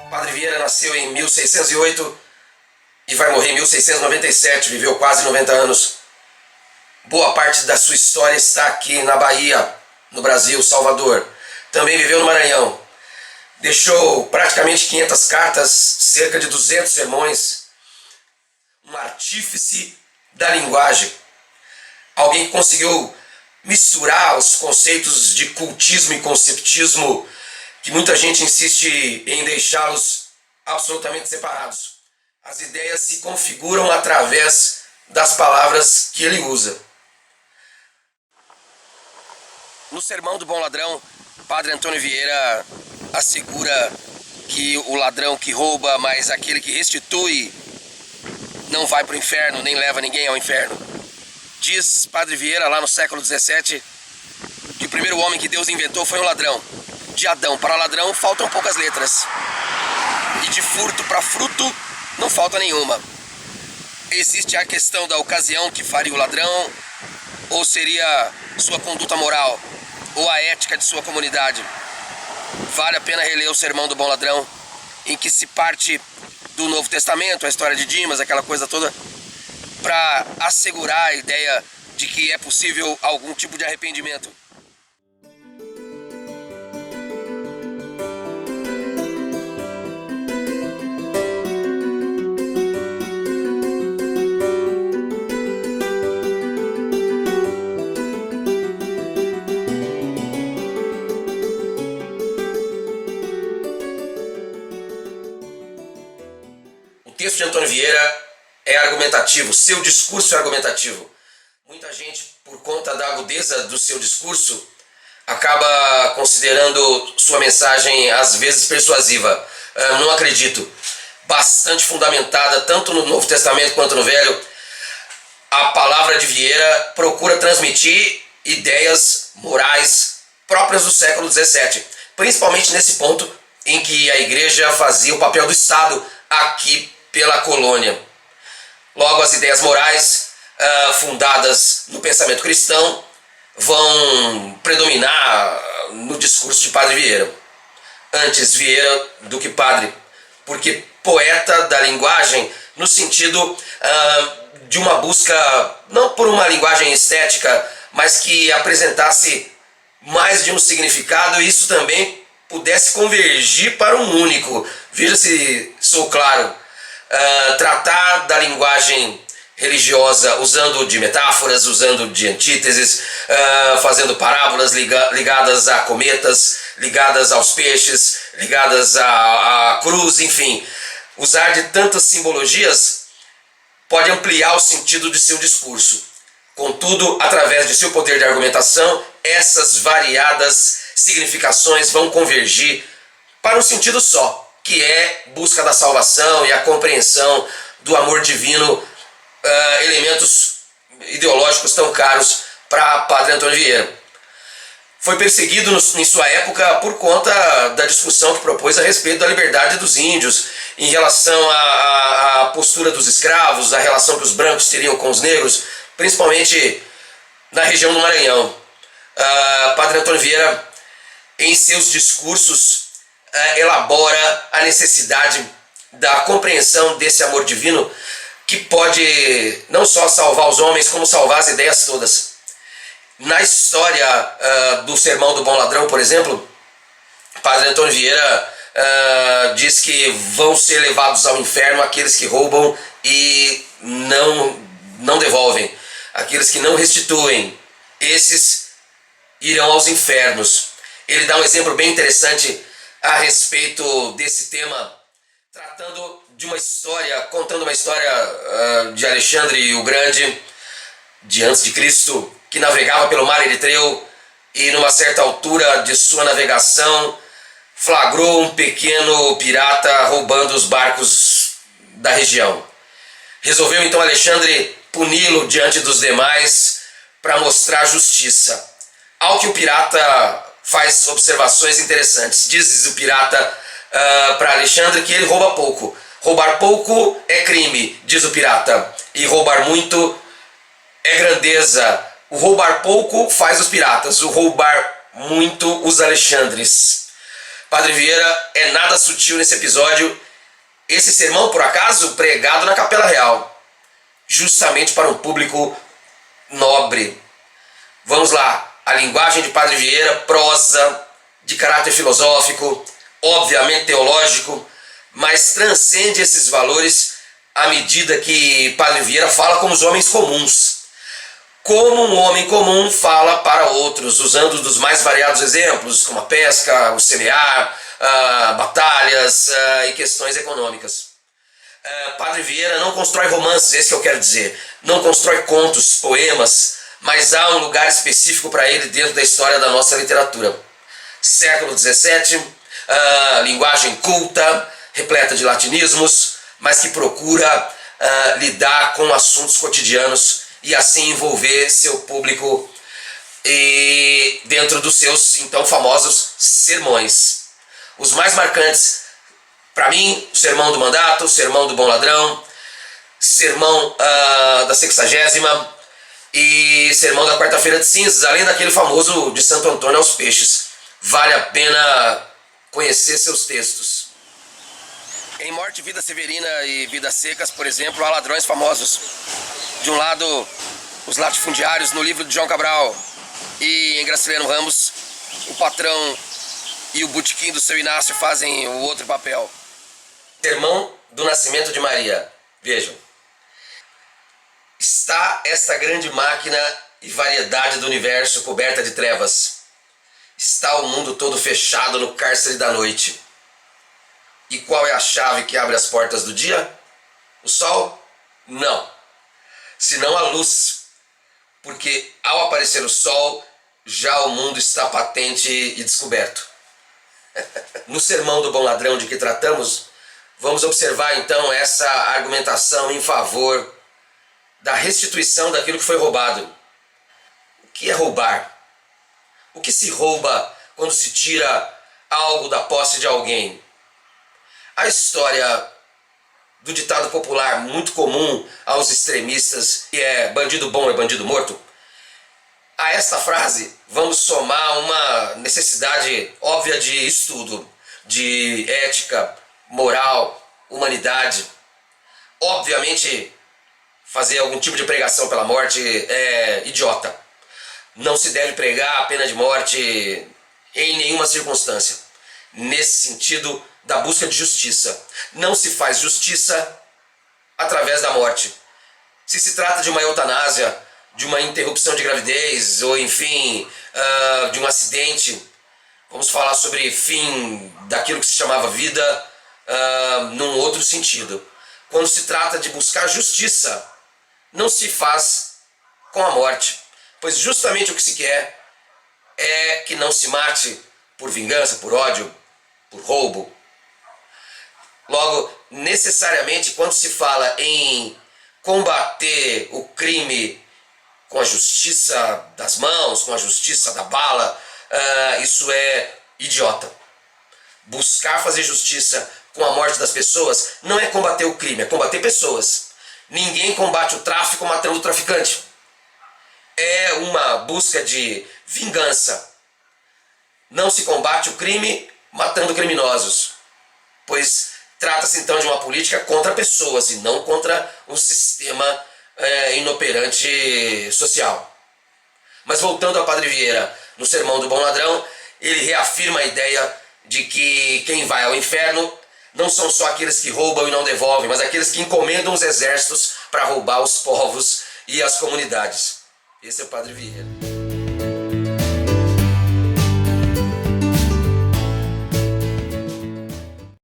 Padre Vieira nasceu em 1608 e vai morrer em 1697, viveu quase 90 anos. Boa parte da sua história está aqui na Bahia, no Brasil, Salvador. Também viveu no Maranhão. Deixou praticamente 500 cartas, cerca de 200 sermões. Um artífice da linguagem. Alguém que conseguiu misturar os conceitos de cultismo e conceptismo que muita gente insiste em deixá-los absolutamente separados. As ideias se configuram através das palavras que ele usa. No Sermão do Bom Ladrão, Padre Antônio Vieira assegura que o ladrão que rouba, mas aquele que restitui, não vai para o inferno, nem leva ninguém ao inferno. Diz Padre Vieira, lá no século XVII, que o primeiro homem que Deus inventou foi um ladrão. De Adão para ladrão faltam poucas letras. E de furto para fruto não falta nenhuma. Existe a questão da ocasião que faria o ladrão, ou seria sua conduta moral, ou a ética de sua comunidade. Vale a pena reler o Sermão do Bom Ladrão, em que se parte do Novo Testamento, a história de Dimas, aquela coisa toda, para assegurar a ideia de que é possível algum tipo de arrependimento. O texto de Antônio Vieira é argumentativo, seu discurso é argumentativo. Muita gente, por conta da agudeza do seu discurso, acaba considerando sua mensagem às vezes persuasiva. Não acredito. Bastante fundamentada, tanto no Novo Testamento quanto no Velho, a palavra de Vieira procura transmitir ideias morais próprias do século XVII, principalmente nesse ponto em que a igreja fazia o papel do Estado aqui pela colônia. Logo, as ideias morais fundadas no pensamento cristão vão predominar no discurso de Padre Vieira. Antes Vieira do que padre, porque poeta da linguagem no sentido de uma busca, não por uma linguagem estética, mas que apresentasse mais de um significado e isso também pudesse convergir para um único. Veja se sou claro. Tratar da linguagem religiosa usando de metáforas, usando de antíteses, fazendo parábolas ligadas a cometas, ligadas aos peixes, ligadas à cruz, enfim. Usar de tantas simbologias pode ampliar o sentido de seu discurso. Contudo, através de seu poder de argumentação, essas variadas significações vão convergir para um sentido só, que é busca da salvação e a compreensão do amor divino, elementos ideológicos tão caros para Padre Antônio Vieira. Foi perseguido em sua época por conta da discussão que propôs a respeito da liberdade dos índios, em relação à postura dos escravos, a relação que os brancos teriam com os negros, principalmente na região do Maranhão. Padre Antônio Vieira, em seus discursos, elabora a necessidade da compreensão desse amor divino que pode não só salvar os homens, como salvar as ideias todas. Na história do Sermão do Bom Ladrão, por exemplo, Padre Antônio Vieira diz que vão ser levados ao inferno aqueles que roubam e não devolvem, aqueles que não restituem, esses irão aos infernos. Ele dá um exemplo bem interessante a respeito desse tema, tratando de uma história, contando uma história de Alexandre o Grande, de antes de Cristo, que navegava pelo mar Eritreu e numa certa altura de sua navegação flagrou um pequeno pirata roubando os barcos da região. Resolveu então Alexandre puni-lo diante dos demais para mostrar justiça. Ao que o pirata faz observações interessantes. Diz o pirata para Alexandre que ele rouba pouco. Roubar pouco é crime, diz o pirata, e roubar muito é grandeza, O roubar pouco faz os piratas, o roubar muito os Alexandres. Padre Vieira é nada sutil nesse episódio. Esse sermão, por acaso, pregado na Capela Real, justamente para um público nobre. Vamos lá, a linguagem de Padre Vieira, prosa, de caráter filosófico, obviamente teológico, mas transcende esses valores à medida que Padre Vieira fala com os homens comuns. Como um homem comum fala para outros, usando dos mais variados exemplos, como a pesca, o semear, batalhas e questões econômicas. Padre Vieira não constrói romances, esse que eu quero dizer. Não constrói contos, poemas, mas há um lugar específico para ele dentro da história da nossa literatura. Século XVII, linguagem culta, repleta de latinismos, mas que procura lidar com assuntos cotidianos e assim envolver seu público dentro dos seus então famosos sermões. Os mais marcantes, para mim, o Sermão do Mandato, o Sermão do Bom Ladrão, Sermão da Sexagésima e Sermão da Quarta-feira de Cinzas, além daquele famoso de Santo Antônio aos Peixes. Vale a pena conhecer seus textos. Em Morte, Vida Severina e Vidas Secas, por exemplo, há ladrões famosos. De um lado, os latifundiários no livro de João Cabral, e em Graciliano Ramos, o patrão e o botequim do seu Inácio fazem o outro papel. Sermão do Nascimento de Maria. Vejam. Está esta grande máquina e variedade do universo coberta de trevas. Está o mundo todo fechado no cárcere da noite. E qual é a chave que abre as portas do dia? O sol? Não. Senão a luz. Porque ao aparecer o sol, já o mundo está patente e descoberto. No Sermão do Bom Ladrão de que tratamos, vamos observar então essa argumentação em favor da restituição daquilo que foi roubado. O que é roubar? O que se rouba quando se tira algo da posse de alguém? A história do ditado popular muito comum aos extremistas, que é bandido bom é bandido morto, a esta frase vamos somar uma necessidade óbvia de estudo, de ética, moral, humanidade. Obviamente, fazer algum tipo de pregação pela morte é idiota. Não se deve pregar a pena de morte em nenhuma circunstância. Nesse sentido da busca de justiça. Não se faz justiça através da morte. Se se trata de uma eutanásia, de uma interrupção de gravidez, ou enfim, de um acidente, vamos falar sobre fim daquilo que se chamava vida num outro sentido. Quando se trata de buscar justiça, não se faz com a morte, pois justamente o que se quer é que não se mate por vingança, por ódio, por roubo. Logo, necessariamente, quando se fala em combater o crime com a justiça das mãos, com a justiça da bala, isso é idiota. Buscar fazer justiça com a morte das pessoas não é combater o crime, é combater pessoas. Ninguém combate o tráfico matando o traficante. É uma busca de vingança. Não se combate o crime matando criminosos, pois trata-se então de uma política contra pessoas e não contra um sistema inoperante social. Mas voltando a Padre Vieira, no Sermão do Bom Ladrão, ele reafirma a ideia de que quem vai ao inferno não são só aqueles que roubam e não devolvem, mas aqueles que encomendam os exércitos para roubar os povos e as comunidades. Esse é o Padre Vieira.